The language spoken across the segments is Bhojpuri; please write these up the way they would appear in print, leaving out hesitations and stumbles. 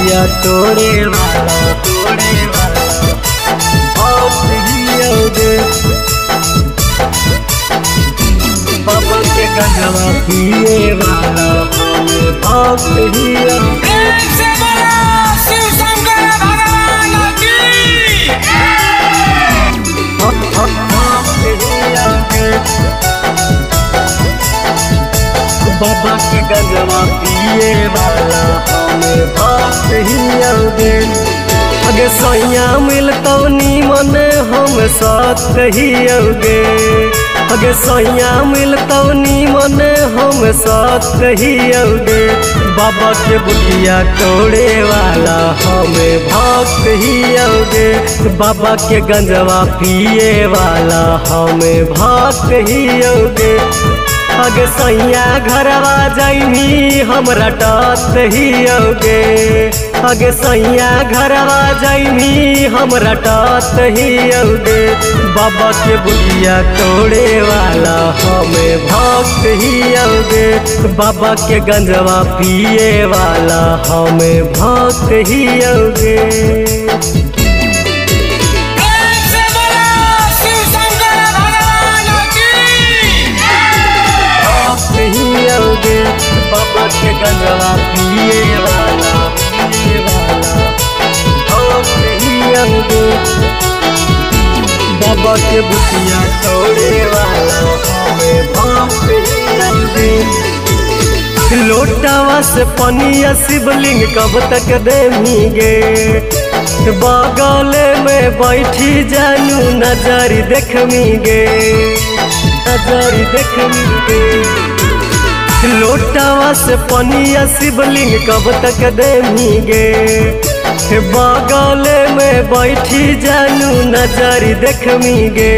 बुटिया तोड़े वाला भक्त ही आओगे। बाबा के गंजवा पिए वाला हमें भक्त ही आओगे। शिव शंकर भगवान की भक्त ही आओगे। बाबा के गंजवा पिए वाला हमें भक्त ही आओगे। अगे सैया मिलतौ नीमन हम साथ ही आओगे। अगे सैया मिलतौ नीमन हम साथ ही आओगे। बाबा के बुटिया तोड़े वाला हमें भक्त ही आओगे। बाबा के गंजवा पिए वाला हमें भक्त ही आओगे। अगे सैया घरवा जाइमी हमरा टात ही आओगे। अगे सैया घरवा जाइमी हमरा टात ही आओगे। बाबा के बुटिया तोड़े वाला हमें भक्त ही आओगे। बाबा के गंजवा पिए वाला हमें भक्त ही आओगे। बाबा के गंजवा पिए वाला भक्त ही आओगे। बाबा के बुटिया तोड़े वाला हमें भक्त ही आओगे। लोटावा से पनिया शिवलिंग कब तक देंगे। बगल में बैठी जानू नजर देखमीगे। नजर देखमीगे। लोटावा से पनिया शिवलिंग कब तक देंगे। बगल में बैठी जानू नजर देखमीगे।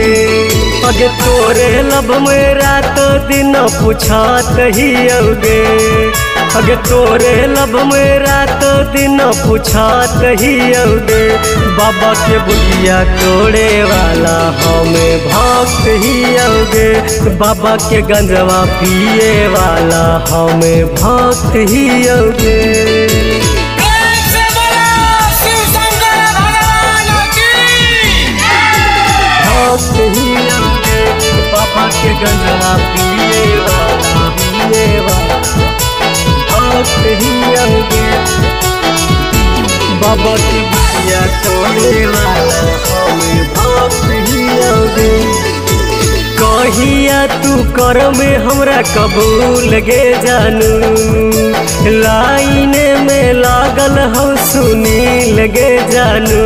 अगे तोरे लब में रात दिन पूछात ही आओगे। अगे तोरे लब में रात दिन पूछात ही आओगे। बाबा के बुटिया तोड़े वाला हमें भक्त ही आओगे। बाबा के गंजवा पिए वाला हमें भक्त ही आओगे। भक्त ही आओगे। बाबा के गंजवा पिए वाला भक्त ही आओगे। बाबा के बुटिया तोड़े वाला हमें भक्त ही आओगे। कहिया तू कर में हमरा कबूल गे जानू। लाइन में लागल हम सुनी लगे जानू।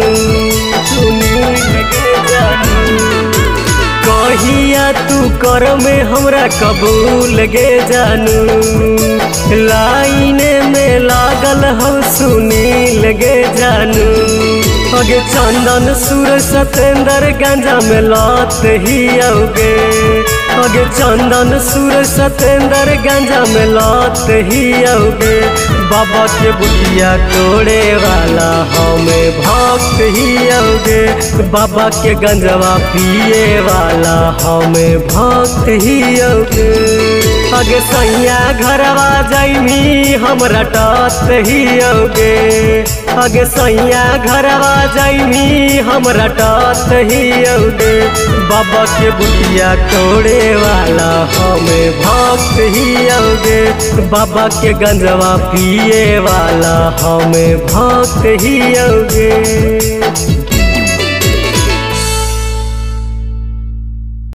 सुनी लगे जानू। कहिया तू कर में हमरा कबूल गे जानू। लाइन में लागल हम सुनी लगे जानू। अगे चंदन सुर सतेंद्र गांजा में लात ही आओगे। अगे चंदन सुर सतेंद्र गांजा में लात ही आओगे। बाबा के बुटिया तोड़े वाला हमें भक्त ही आओगे। बाबा के गंजवा पिए वाला हमें भक्त ही आओगे। अगे सैया घरवा जाइमी हमरा टात ही आओगे। अगे सैया घरवा जाइमी हमरा टात ही आओगे। बाबा के बुटिया तोड़े वाला हमें भक्त ही आओगे। बाबा के गंजवा पिए वाला हमें भक्त ही आओगे।